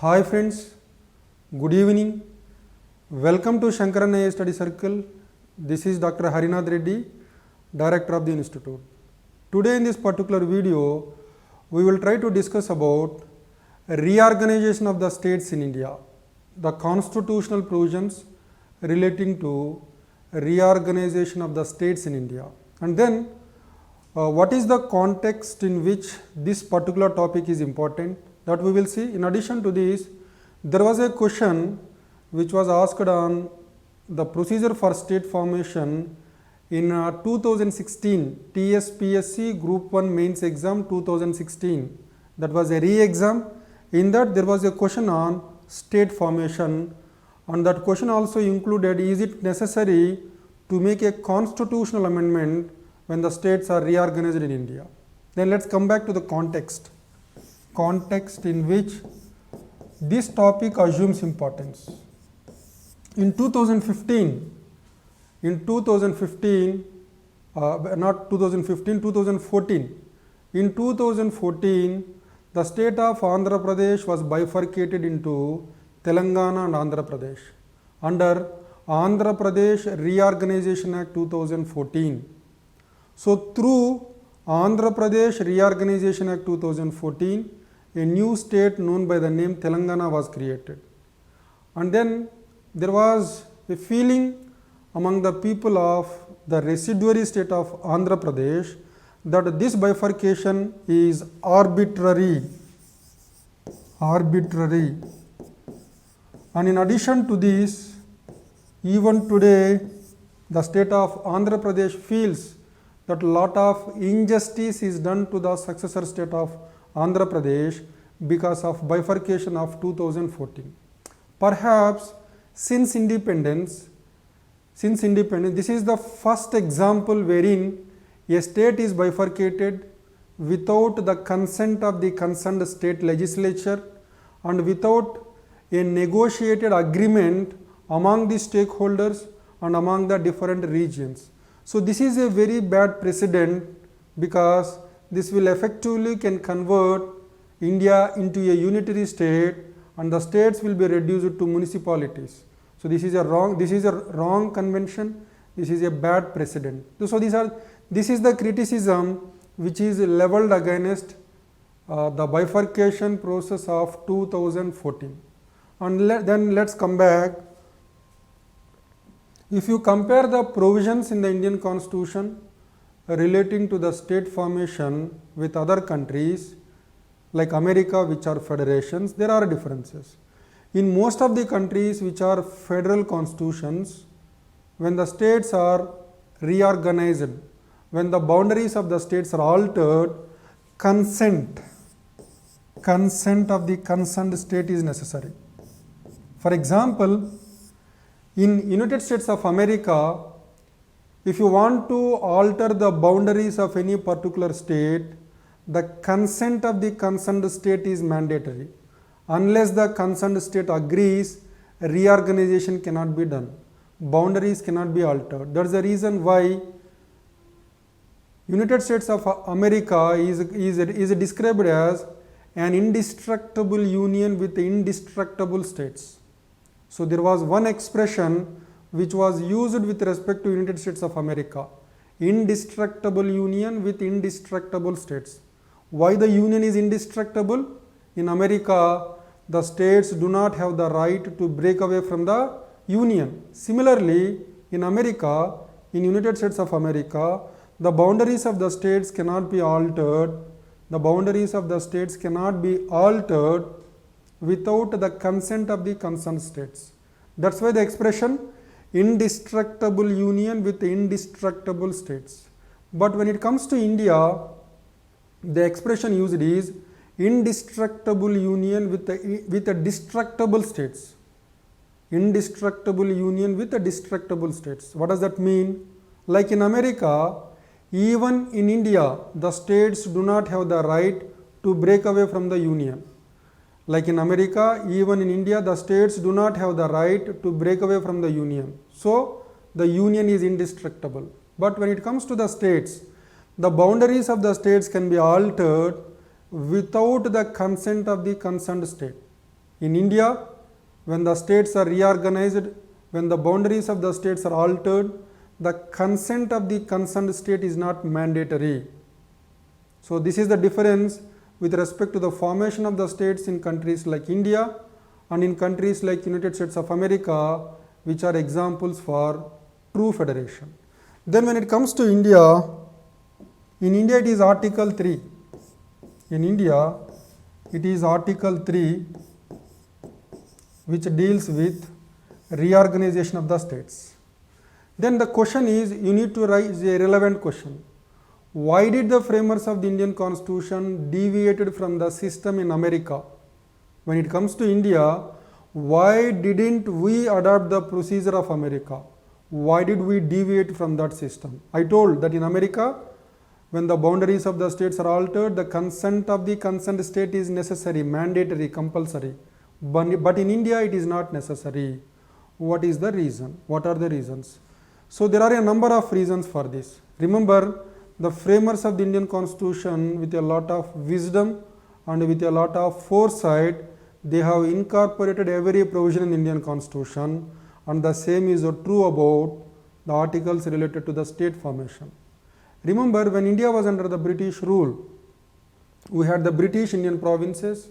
Hi friends, good evening. Welcome to Shankaran IA Study Circle. This is Dr. Harinath Reddy, Director of the Institute. Today in this particular video, we will try to discuss about reorganization of the states in India, the constitutional provisions relating to reorganization of the states in India, and then what is the context in which this particular topic is important, that we will see. In addition to this, there was a question which was asked on the procedure for state formation in 2016 TSPSC Group 1 Mains Exam 2016. That was a re-exam. In that there was a question on state formation, and that question also included, is it necessary to make a constitutional amendment when the states are reorganized in India. Then let us come back to the context in which this topic assumes importance. In 2015, in 2014, the state of Andhra Pradesh was bifurcated into Telangana and Andhra Pradesh under Andhra Pradesh Reorganization Act 2014. So through Andhra Pradesh Reorganization Act 2014, a new state known by the name Telangana was created. And then there was a feeling among the people of the residuary state of Andhra Pradesh that this bifurcation is arbitrary. And in addition to this, even today the state of Andhra Pradesh feels that a lot of injustice is done to the successor state of Andhra Pradesh because of bifurcation of 2014. Perhaps since independence, this is the first example wherein a state is bifurcated without the consent of the concerned state legislature and without a negotiated agreement among the stakeholders and among the different regions. So this is a very bad precedent, because this will effectively can convert India into a unitary state and the states will be reduced to municipalities. So this is a wrong convention, this is a bad precedent. So this is the criticism which is leveled against the bifurcation process of 2014. And then let's come back. If you compare the provisions in the Indian Constitution relating to the state formation with other countries like America, which are federations, there are differences. In most of the countries which are federal constitutions, when the states are reorganized, when the boundaries of the states are altered, consent of the concerned state is necessary. For example, in United States of America, if you want to alter the boundaries of any particular state, the consent of the concerned state is mandatory. Unless the concerned state agrees, reorganization cannot be done. Boundaries cannot be altered. That is the reason why United States of America is described as an indestructible union with indestructible states. So there was one expression which was used with respect to United States of America: indestructible union with indestructible states. Why the union is indestructible? In America, the states do not have the right to break away from the union. Similarly, in America, in United States of America, the boundaries of the states cannot be altered. The boundaries of the states cannot be altered without the consent of the concerned states. That's why the expression indestructible union with indestructible states. But when it comes to India, the expression used is indestructible union with a destructible states. Indestructible union with a destructible states. What does that mean? Like in America, even in India, the states do not have the right to break away from the union. Like in America, even in India, the states do not have the right to break away from the union. So the union is indestructible. But when it comes to the states, the boundaries of the states can be altered without the consent of the concerned state. In India, when the states are reorganized, when the boundaries of the states are altered, the consent of the concerned state is not mandatory. So this is the difference with respect to the formation of the states in countries like India and in countries like United States of America, which are examples for true federation. Then when it comes to India, in India it is Article 3. In India, it is Article 3 which deals with reorganization of the states. Then the question is, you need to raise a relevant question. Why did the framers of the Indian Constitution deviated from the system in America? When it comes to India, why didn't we adopt the procedure of America? Why did we deviate from that system? I told that in America, when the boundaries of the states are altered, the consent of the concerned state is necessary, mandatory, compulsory. But in India, it is not necessary. What is the reason? What are the reasons? So there are a number of reasons for this. Remember, the framers of the Indian Constitution, with a lot of wisdom and with a lot of foresight, they have incorporated every provision in the Indian Constitution, and the same is true about the articles related to the state formation. Remember, when India was under the British rule, we had the British Indian provinces.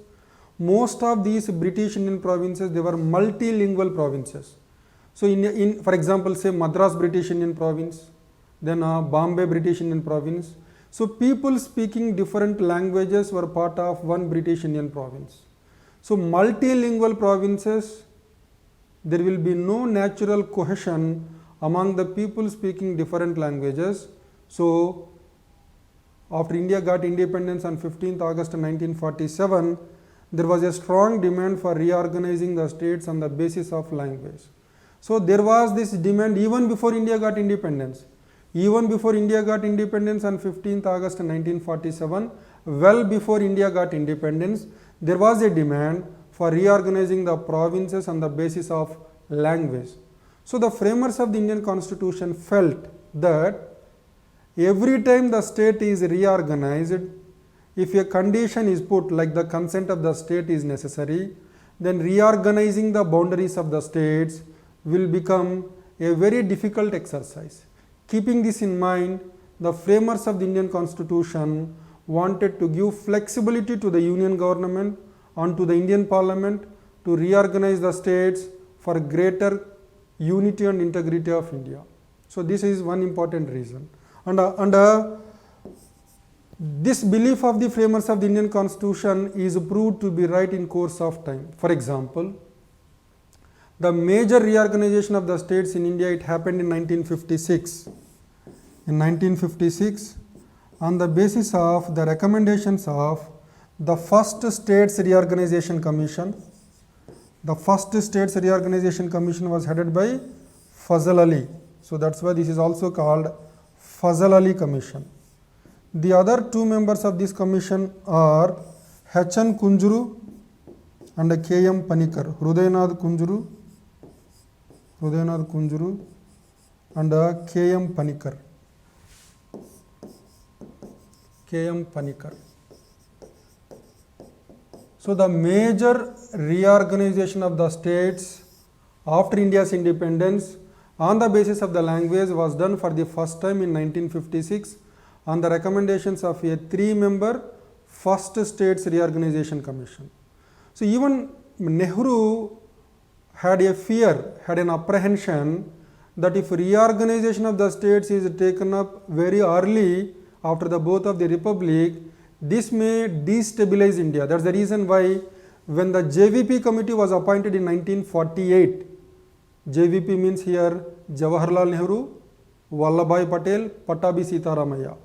Most of these British Indian provinces, they were multilingual provinces. So for example, say Madras British Indian province, then Bombay British Indian province. So people speaking different languages were part of one British Indian province. So multilingual provinces, there will be no natural cohesion among the people speaking different languages. So after India got independence on 15th August 1947, there was a strong demand for reorganizing the states on the basis of language. So there was this demand even before India got independence. Even before India got independence on 15th August 1947, well before India got independence, there was a demand for reorganizing the provinces on the basis of language. So the framers of the Indian Constitution felt that every time the state is reorganized, if a condition is put like the consent of the state is necessary, then reorganizing the boundaries of the states will become a very difficult exercise. Keeping this in mind, the framers of the Indian Constitution wanted to give flexibility to the Union government and to the Indian Parliament to reorganize the states for greater unity and integrity of India. So this is one important reason. And this belief of the framers of the Indian Constitution is proved to be right in course of time. For example, the major reorganization of the states in India, it happened in 1956. In 1956, on the basis of the recommendations of the first States Reorganization Commission. The first States Reorganization Commission was headed by Fazal Ali. So that's why this is also called Fazal Ali Commission. The other two members of this commission are H.N. Kunjuru and K.M. Panikar. Hrudayanath Kunjuru and K.M. Panikar. K.M. Panikar. So the major reorganization of the states after India's independence on the basis of the language was done for the first time in 1956 on the recommendations of a 3-member First States Reorganization Commission. So even Nehru had a fear, had an apprehension that if reorganization of the states is taken up very early after the birth of the republic, this may destabilize India. That's the reason why when the JVP committee was appointed in 1948, JVP means here Jawaharlal Nehru, Vallabhbhai Patel, Pattabhi Sitaramaiah.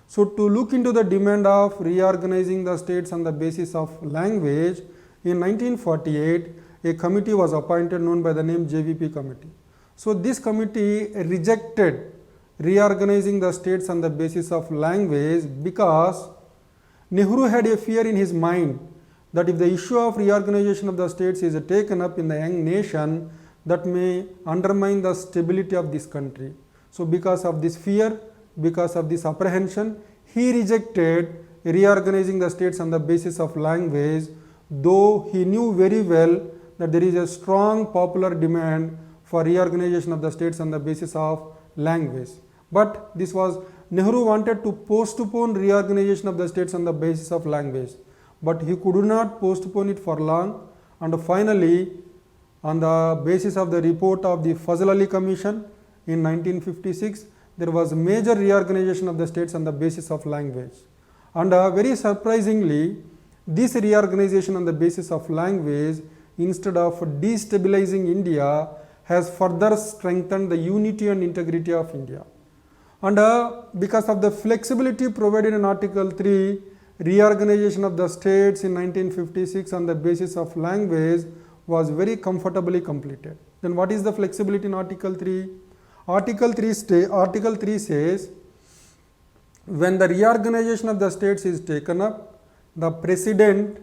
So to look into the demand of reorganizing the states on the basis of language, in 1948, a committee was appointed known by the name JVP committee. So this committee rejected reorganizing the states on the basis of language because Nehru had a fear in his mind that if the issue of reorganization of the states is taken up in the young nation, that may undermine the stability of this country. So because of this fear, because of this apprehension, he rejected reorganizing the states on the basis of language, though he knew very well that there is a strong popular demand for reorganization of the states on the basis of language. But this was, Nehru wanted to postpone reorganization of the states on the basis of language, but he could not postpone it for long, and finally, on the basis of the report of the Fazl Ali Commission in 1956, there was major reorganization of the states on the basis of language. And very surprisingly, this reorganization on the basis of language, instead of destabilizing India, has further strengthened the unity and integrity of India. And because of the flexibility provided in Article 3, reorganization of the states in 1956 on the basis of language was very comfortably completed. Then what is the flexibility in Article 3? Article 3 says, when the reorganization of the states is taken up, the President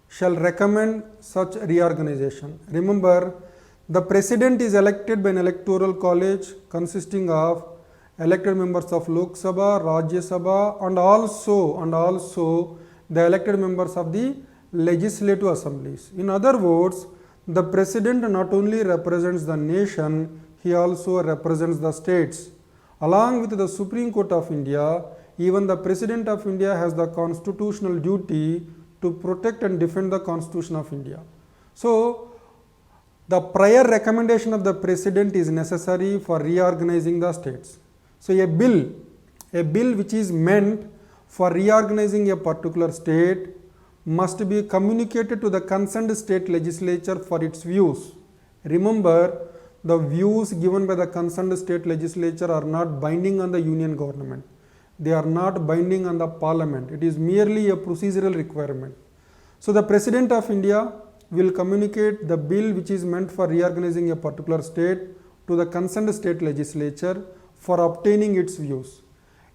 shall recommend such reorganization. Remember, the President is elected by an electoral college consisting of elected members of Lok Sabha, Rajya Sabha, and also the elected members of the legislative assemblies. In other words, the President not only represents the nation, he also represents the states. Along with the Supreme Court of India, even the President of India has the constitutional duty to protect and defend the Constitution of India. So, the prior recommendation of the President is necessary for reorganizing the states. So, a bill which is meant for reorganizing a particular state must be communicated to the concerned state legislature for its views. Remember, the views given by the concerned state legislature are not binding on the union government. They are not binding on the parliament. It is merely a procedural requirement. So, the President of India will communicate the bill which is meant for reorganizing a particular state to the concerned state legislature for obtaining its views.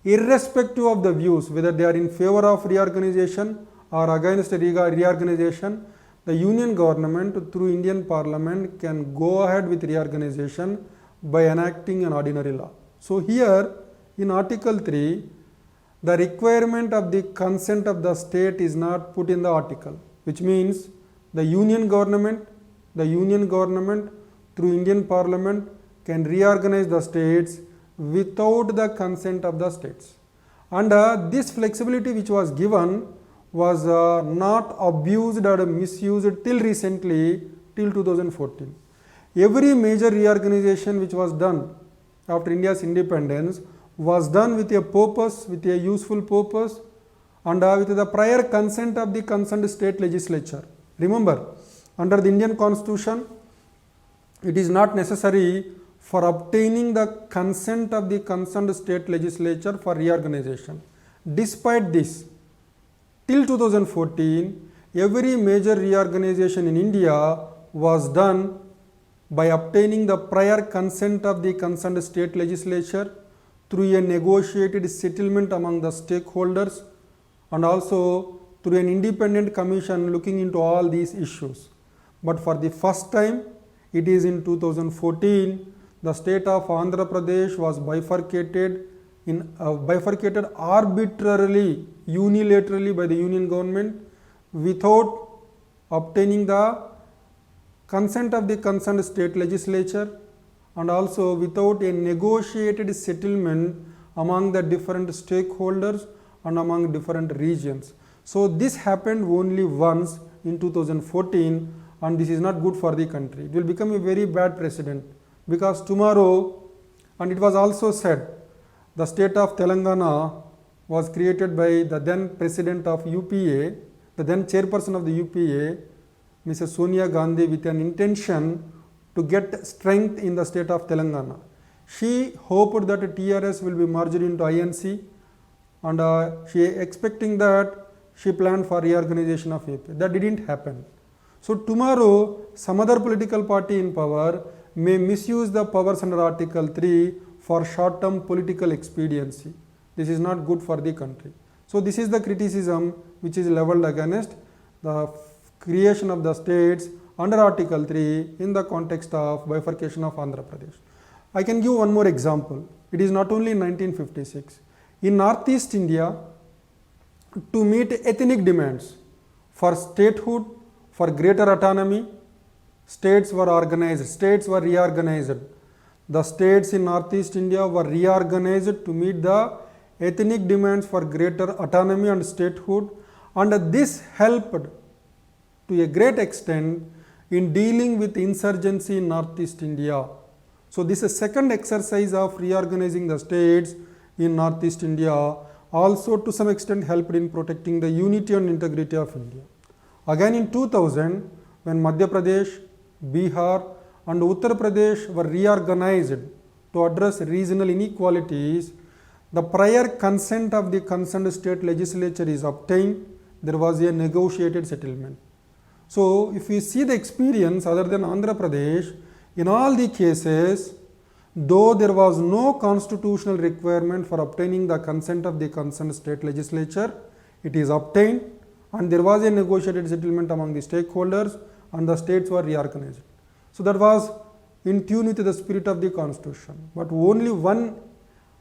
Irrespective of the views, whether they are in favor of reorganization or against reorganization, the union government through Indian Parliament can go ahead with reorganization by enacting an ordinary law. So, here in Article 3, the requirement of the consent of the state is not put in the article, which means the union government through Indian Parliament can reorganize the states without the consent of the states. And this flexibility which was given was not abused or misused till recently, till 2014. Every major reorganization which was done after India's independence was done with a purpose, with a useful purpose, and with the prior consent of the concerned state legislature. Remember, under the Indian Constitution, it is not necessary for obtaining the consent of the concerned state legislature for reorganization. Despite this, till 2014, every major reorganization in India was done by obtaining the prior consent of the concerned state legislature through a negotiated settlement among the stakeholders and also through an independent commission looking into all these issues. But for the first time, it is in 2014, the state of Andhra Pradesh was bifurcated arbitrarily, unilaterally by the union government without obtaining the consent of the concerned state legislature and also without a negotiated settlement among the different stakeholders and among different regions. So, this happened only once in 2014, and this is not good for the country. It will become a very bad precedent, because tomorrow, and it was also said, the state of Telangana was created by the then president of UPA, the then chairperson of the UPA, Mrs. Sonia Gandhi, with an intention to get strength in the state of Telangana. She hoped that TRS will be merged into INC, and she expecting that she planned for reorganization of AP. That didn't happen. So tomorrow, some other political party in power may misuse the powers under Article 3 for short-term political expediency. This is not good for the country. So this is the criticism which is leveled against the creation of the states under Article 3 in the context of bifurcation of Andhra Pradesh. I can give one more example. It is not only in 1956. In Northeast India, to meet ethnic demands, For statehood, for greater autonomy, states were organized, states were reorganized. The states in Northeast India were reorganized to meet the ethnic demands for greater autonomy and statehood, and this helped to a great extent in dealing with insurgency in Northeast India. So, this is second exercise of reorganizing the states in Northeast India, also to some extent helped in protecting the unity and integrity of India. Again in 2000, when Madhya Pradesh, Bihar and Uttar Pradesh were reorganized to address regional inequalities, the prior consent of the concerned state legislature is obtained. There was a negotiated settlement. So, if we see the experience other than Andhra Pradesh, in all the cases, though there was no constitutional requirement for obtaining the consent of the concerned state legislature, it is obtained and there was a negotiated settlement among the stakeholders and the states were reorganized. So, that was in tune with the spirit of the constitution. But only one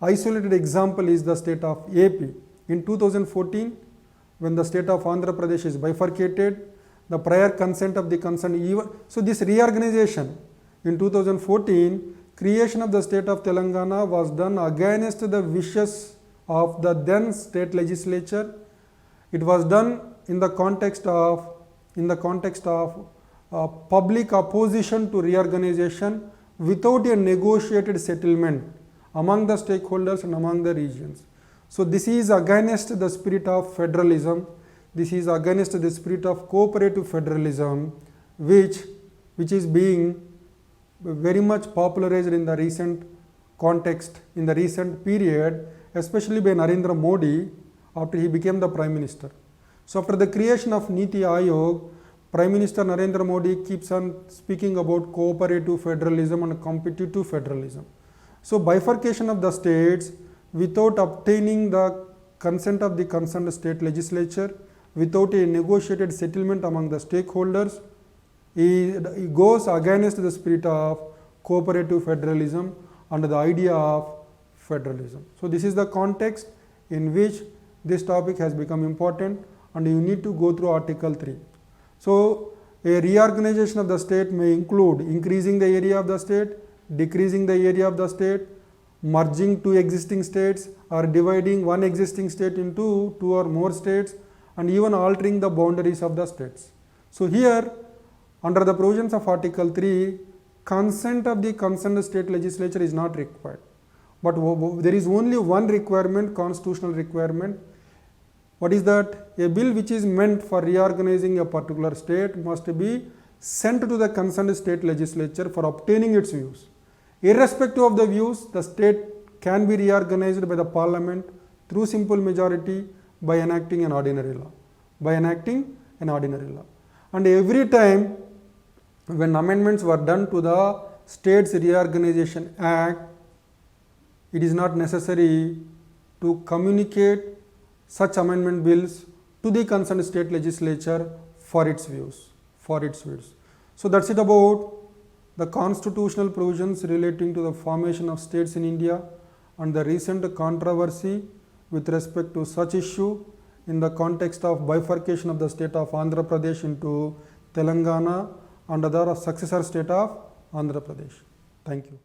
isolated example is the state of AP. In 2014, when the state of Andhra Pradesh is bifurcated, the prior consent of the concerned even. So, this reorganization in 2014, creation of the state of Telangana was done against the wishes of the then state legislature. It was done in the context of public opposition to reorganization without a negotiated settlement among the stakeholders and among the regions. So, this is against the spirit of federalism. This is against the spirit of cooperative federalism, which is being very much popularized in the recent context, in the recent period, especially by Narendra Modi after he became the Prime Minister. So, after the creation of Niti Aayog, Prime Minister Narendra Modi keeps on speaking about cooperative federalism and competitive federalism. So, bifurcation of the states without obtaining the consent of the concerned state legislature, without a negotiated settlement among the stakeholders, it goes against the spirit of cooperative federalism and the idea of federalism. So, this is the context in which this topic has become important and you need to go through Article 3. So, a reorganization of the state may include increasing the area of the state, decreasing the area of the state, merging two existing states or dividing one existing state into two or more states, and even altering the boundaries of the states. So, here under the provisions of Article 3, consent of the concerned state legislature is not required, but there is only one requirement, constitutional requirement. What is that? A bill which is meant for reorganizing a particular state must be sent to the concerned state legislature for obtaining its views. Irrespective of the views, the state can be reorganized by the parliament through simple majority by enacting an ordinary law. And every time when amendments were done to the States Reorganization Act, it is not necessary to communicate such amendment bills to the concerned state legislature for its views. So, that is it about the constitutional provisions relating to the formation of states in India and the recent controversy with respect to such issue in the context of bifurcation of the state of Andhra Pradesh into Telangana and other successor state of Andhra Pradesh. Thank you.